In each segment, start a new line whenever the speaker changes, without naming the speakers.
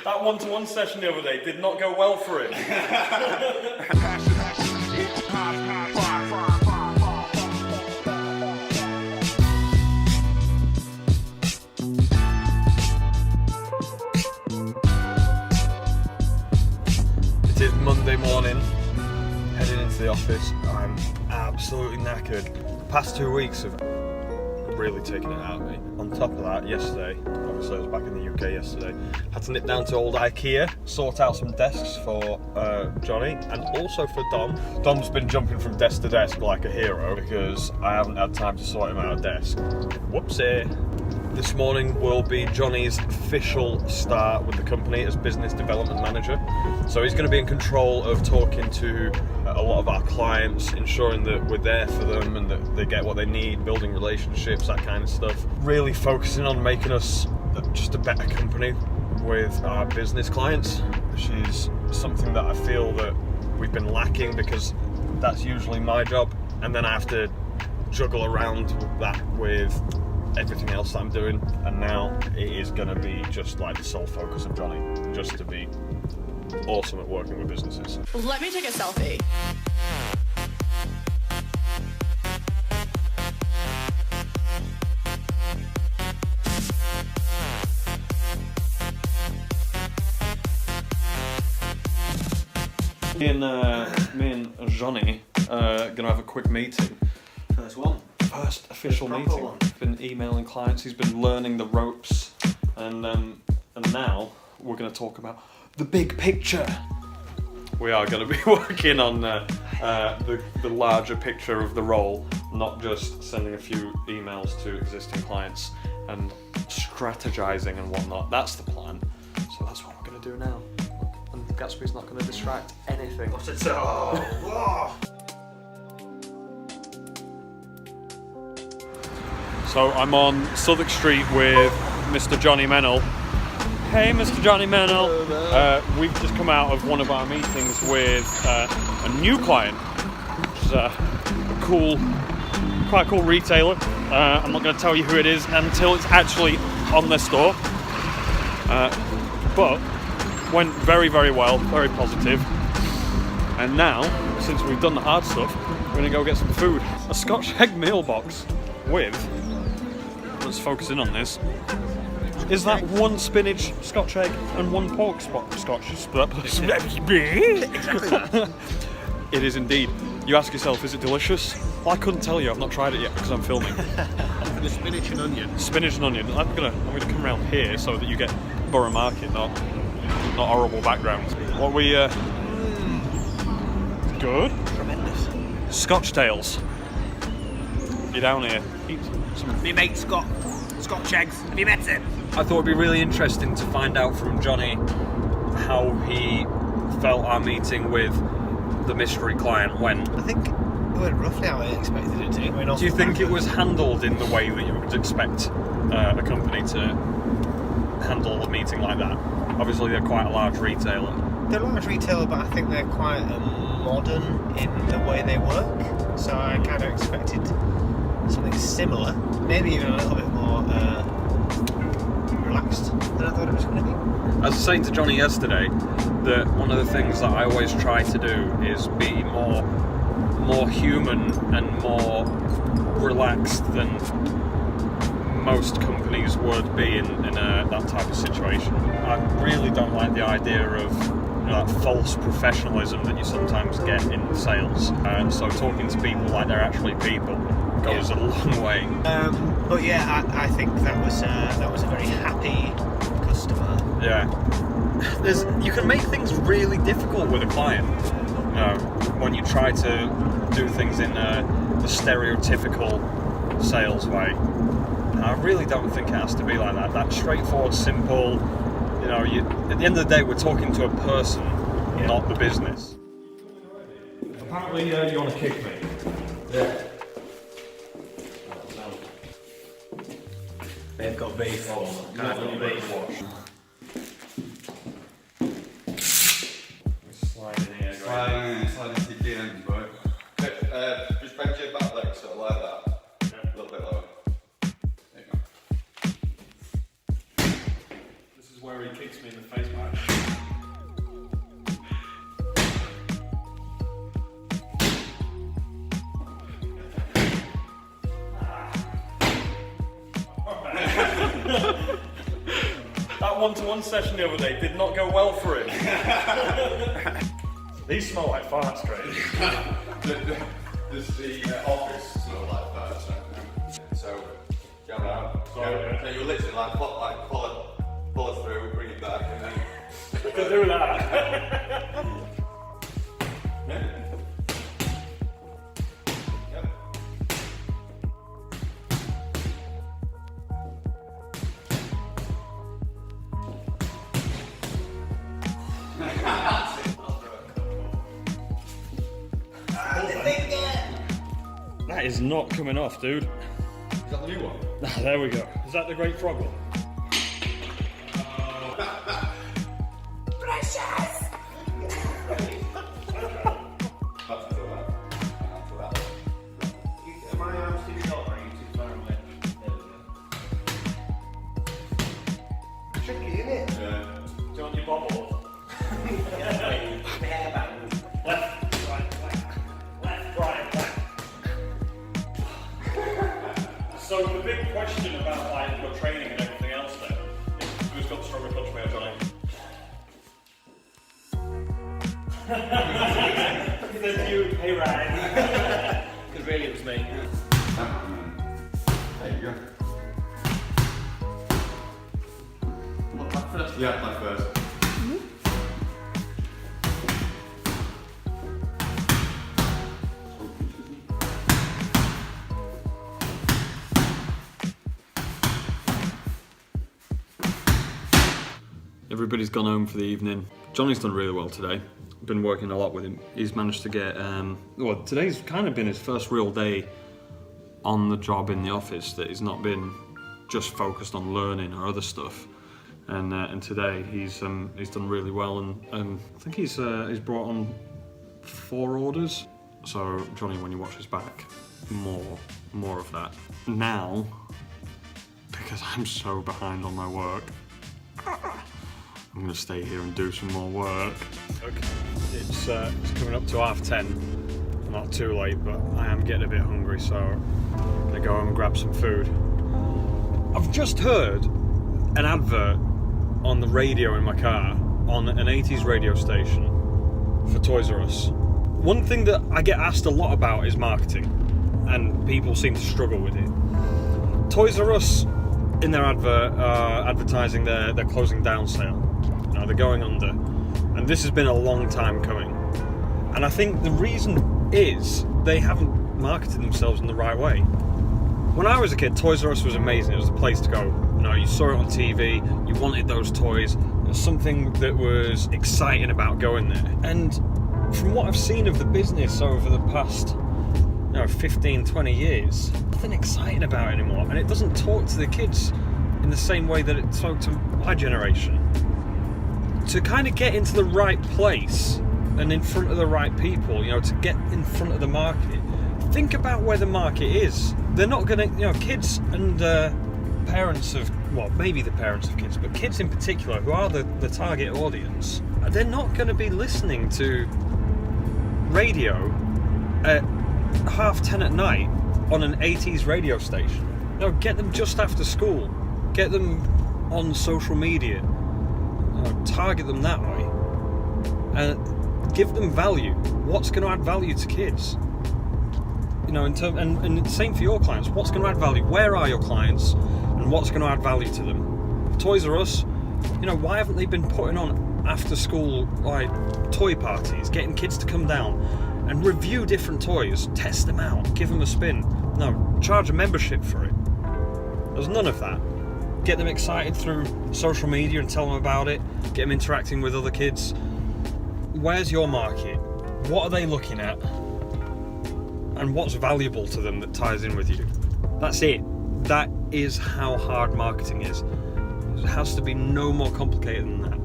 That one-to-one session the other day did not go well for him. It is Monday morning, heading into the office. I'm absolutely knackered. The past 2 weeks have really taken it out of me. On top of that, yesterday, obviously I was back in the UK yesterday, had to nip down to old IKEA, sort out some desks for Johnny and also for Dom. Dom's been jumping from desk to desk like a hero because I haven't had time to sort him out a desk. Whoopsie. This morning will be Johnny's official start with the company as business development manager. So he's going to be in control of talking to a lot of our clients, ensuring that we're there for them and that they get what they need, building relationships, that kind of stuff. Really focusing on making us just a better company with our business clients, which is something that I feel that we've been lacking because that's usually my job, and then I have to juggle around that with everything else that I'm doing, and now it is going to be just like the sole focus of Johnny, just to be awesome at working with businesses.
Let me take a selfie.
Me and Johnny are going to have a quick meeting. First official meeting.
One.
Been emailing clients, he's been learning the ropes, and now we're going to talk about the big picture. We are going to be working on the larger picture of the role, not just sending a few emails to existing clients and strategizing and whatnot. That's the plan. So that's what we're going to do now. And Gatsby's not going to distract anything. So I'm on Southwark Street with Mr. Johnny Mennell. Hey, Mr. Johnny Mennell. We've just come out of one of our meetings with a new client, which is quite a cool retailer. I'm not going to tell you who it is until it's actually on their store. But went very, very well, very positive. And now, since we've done the hard stuff, we're going to go get some food. A Scotch egg meal box with, let's focus in on this, is that one spinach Scotch egg and one pork Scotch? Exactly that. It is indeed. You ask yourself, is it delicious? Well, I couldn't tell you, I've not tried it yet because I'm filming.
The spinach and onion.
Spinach and onion. I'm gonna come around here so that you get Borough Market, not horrible background. What we good?
Tremendous.
Scotch tails. You're down here. Eat some.
Me mate Scott. Scotch eggs. Have you met him?
I thought it'd be really interesting to find out from Johnny how he felt our meeting with the mystery client went.
I think it went roughly how I expected it to.
Do you think it was handled in the way that you would expect a company to handle a meeting like that? Obviously, they're quite a large retailer.
They're a large retailer, but I think they're quite modern in the way they work. So I kind of expected something similar, maybe even a little bit more relaxed than I thought it was going to be.
I was saying to Johnny yesterday that one of the things that I always try to do is be more human and more relaxed than most companies would be in that type of situation. I really don't like the idea of that false professionalism that you sometimes get in sales. So talking to people like they're actually people goes a long way.
But yeah, I think that was a very happy customer.
Yeah. You can make things really difficult with a client when you try to do things in the stereotypical sales way. I really don't think it has to be like that. That straightforward, simple. At the end of the day, we're talking to a person, not the business. Apparently, you want to kick me.
Yeah. They've got beef. I've got beef.
Slide in here.
Slide into your DMs, boy. Just bend your back leg, sort of like that.
Yeah.
A little bit lower. There you go.
where he kicks me in the face back. That one-to-one session the other day did not go well for him. These smell like farts, Craig.
Does the office smell like farts? So, go out. So you literally like pull it through, bring it back, and then.
You can do that.
Yeah. Yep.
That is not coming off, dude.
Is that the new one?
There we go. Is that the Great Frog one?
Precious!
Am my arms too short or are you too far away? Tricky, isn't it?
Yeah.
Do you want your bobble?
Hairband.
Left, right, left. So the big question about like your training and everything else then is who's got the stronger punch, me or Johnny? Says you, hey Ryan.
Because really it was me.
There you go. What, my first? Yeah, my first.
Everybody's gone home for the evening. Johnny's done really well today. Been working a lot with him. He's managed to get, well, today's kind of been his first real day on the job in the office that he's not been just focused on learning or other stuff. And today he's done really well, and I think he's brought on 4 orders. So Johnny, when you watch his back, more of that. Now, because I'm so behind on my work, I'm going to stay here and do some more work. Okay. It's coming up to 10:30. Not too late, but I am getting a bit hungry, so I'm going to go home and grab some food. I've just heard an advert on the radio in my car on an 80s radio station for Toys R Us. One thing that I get asked a lot about is marketing, and people seem to struggle with it. Toys R Us, in their advert, are advertising their closing down sale. You know, they're going under, and this has been a long time coming. And I think the reason is they haven't marketed themselves in the right way. When I was a kid, Toys R Us was amazing. It was the place to go. You know, you saw it on TV, you wanted those toys. There was something that was exciting about going there. And from what I've seen of the business over the past 15, 20 years, nothing exciting about it anymore. And it doesn't talk to the kids in the same way that it talked to my generation. To kind of get into the right place and in front of the right people, to get in front of the market, think about where the market is. They're not going to, kids and parents of, well, maybe the parents of kids, but kids in particular, who are the target audience, they're not going to be listening to radio at 10:30 at night on an 80s radio station. No, get them just after school. Get them on social media. Target them that way. And give them value. What's going to add value to kids? And same for your clients. What's going to add value? Where are your clients? And what's going to add value to them? Toys R Us, why haven't they been putting on after school toy parties, getting kids to come down and review different toys, test them out, give them a spin? No, charge a membership for it. There's none of that. Get them excited through social media and tell them about it. Get them interacting with other kids. Where's your market? What are they looking at? And what's valuable to them that ties in with you? That's it. That is how hard marketing is. It has to be no more complicated than that.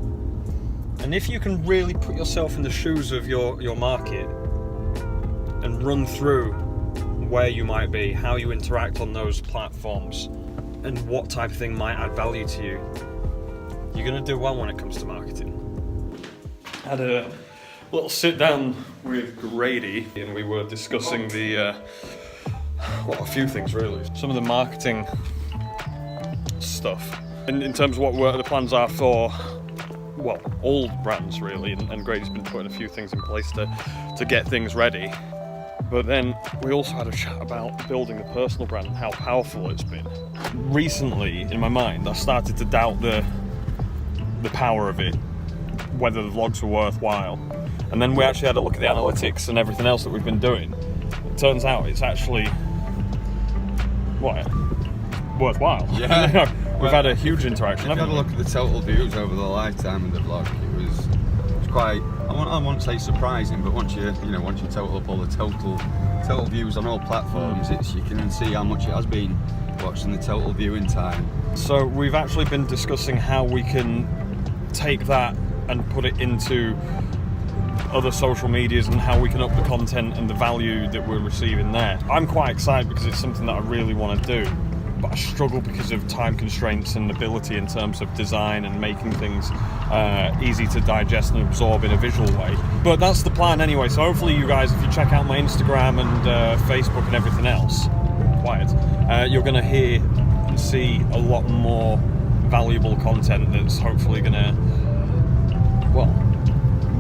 And if you can really put yourself in the shoes of your market and run through where you might be, how you interact on those platforms, and what type of thing might add value to you, You're going to do well when it comes to marketing. I had a little sit down with Grady and we were discussing a few things really. Some of the marketing stuff in terms of what the plans are for, well, all brands really, and Grady's been putting a few things in place to get things ready. But then we also had a chat about building a personal brand and how powerful it's been. Recently, in my mind, I started to doubt the power of it, whether the vlogs were worthwhile. And then we actually had a look at the analytics and everything else that we've been doing. It turns out it's actually, worthwhile.
Yeah.
We've had a huge interaction.
If you have a look at the total views over the lifetime of the vlog, it was quite, I won't say surprising, but once you total up all the total views on all platforms, you can see how much it has been watching the total viewing time.
So we've actually been discussing how we can take that and put it into other social medias and how we can up the content and the value that we're receiving there. I'm quite excited because it's something that I really want to do, but I struggle because of time constraints and ability in terms of design and making things easy to digest and absorb in a visual way. But that's the plan anyway, so hopefully you guys, if you check out my Instagram and Facebook and everything else, you're going to hear and see a lot more valuable content that's hopefully going to, well,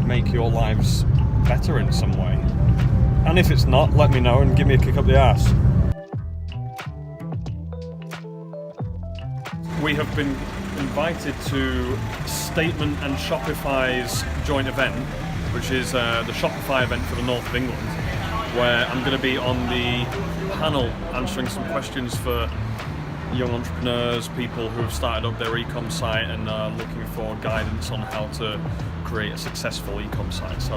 make your lives better in some way. And if it's not, let me know and give me a kick up the arse. We have been invited to Statement and Shopify's joint event, which is the Shopify event for the North of England, where I'm going to be on the panel answering some questions for young entrepreneurs, people who have started up their e-com site and are looking for guidance on how to create a successful e-com site. So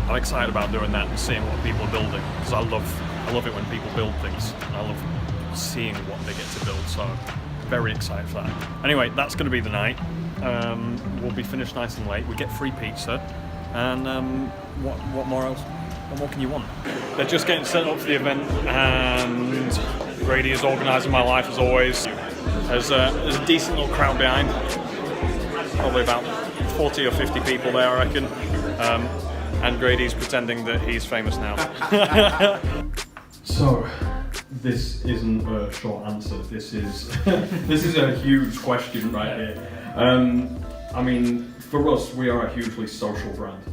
I'm excited about doing that and seeing what people are building, because I love it when people build things, and I love seeing what they get to build. So very excited for that. Anyway, that's going to be the night. We'll be finished nice and late. We get free pizza, and what more else? What more can you want? They're just getting set up for the event, and Grady is organising my life as always. There's a decent little crowd behind, probably about 40 or 50 people there, I reckon. And Grady's pretending that he's famous now. So, this isn't a short answer. This is a huge question right here. I mean, for us, we are a hugely social brand.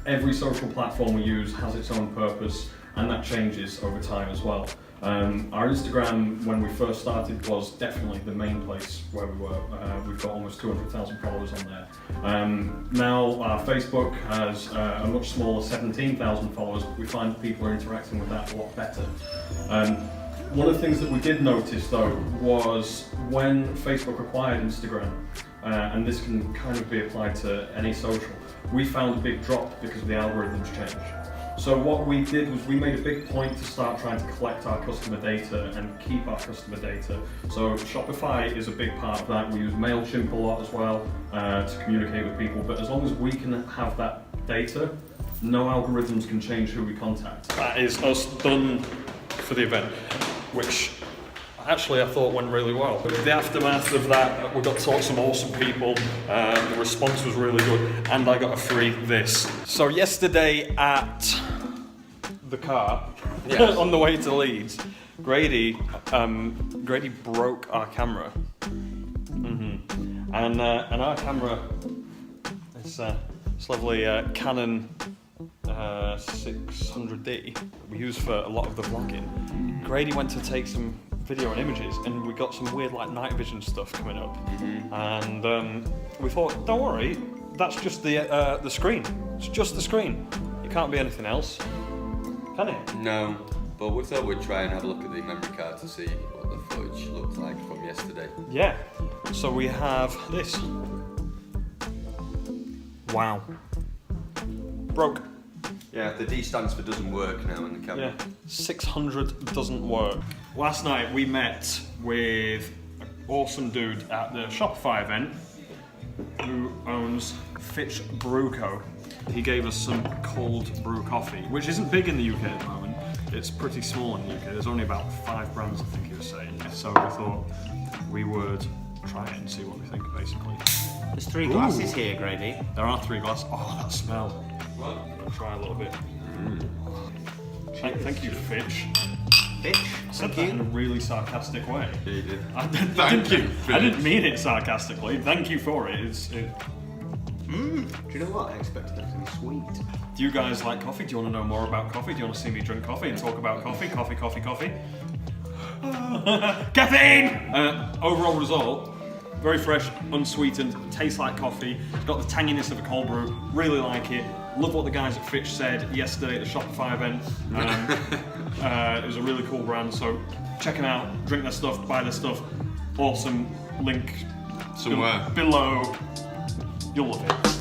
Every social platform we use has its own purpose, and that changes over time as well. Our Instagram, when we first started, was definitely the main place where we were. We've got almost 200,000 followers on there. Now our Facebook has a much smaller 17,000 followers, but we find people are interacting with that a lot better. One of the things that we did notice though was when Facebook acquired Instagram, and this can kind of be applied to any social, we found a big drop because the algorithms changed. So what we did was we made a big point to start trying to collect our customer data and keep our customer data. So Shopify is a big part of that. We use MailChimp a lot as well to communicate with people, but as long as we can have that data, no algorithms can change who we contact. That is us done for the event, which actually I thought went really well. The aftermath of that, we got to talk to some awesome people, the response was really good, and I got a free this. So yesterday at the car, yes, on the way to Leeds, Grady broke our camera. And our camera, it's this lovely Canon 600D we use for a lot of the vlogging. Grady went to take some video and images, and we got some weird like night vision stuff coming up. And we thought, don't worry, that's just the screen. It's just the screen. It can't be anything else, can it?
No, but we thought we'd try and have a look at the memory card to see what the footage looked like from yesterday.
Yeah. So we have this. Wow. Broke.
Yeah, the D stands for doesn't work now in the camera.
Yeah, 600 doesn't work. Last night we met with an awesome dude at the Shopify event who owns Fitch Brew Co. He gave us some cold brew coffee, which isn't big in the UK at the moment. It's pretty small in the UK. There's only about 5 brands, I think he was saying. So we thought we would try it and see what we think, basically.
There's 3 glasses here, Grady.
There are 3 glasses. Oh, that smell. I'll try a little bit. Thank you, Fitch.
Fitch,
I said that in a really sarcastic way.
Yeah, you did.
Thank you. I didn't mean it sarcastically. Thank you for it.
Do you know what? I expected that to be sweet.
Do you guys like coffee? Do you want to know more about coffee? Do you want to see me drink coffee and talk about coffee? Coffee. Caffeine! Overall result, very fresh, unsweetened, tastes like coffee. It's got the tanginess of a cold brew. Really like it. Love what the guys at Fitch said yesterday at the Shopify event. It was a really cool brand, so check them out, drink their stuff, buy their stuff. Awesome. Link
Somewhere
below. You'll love it.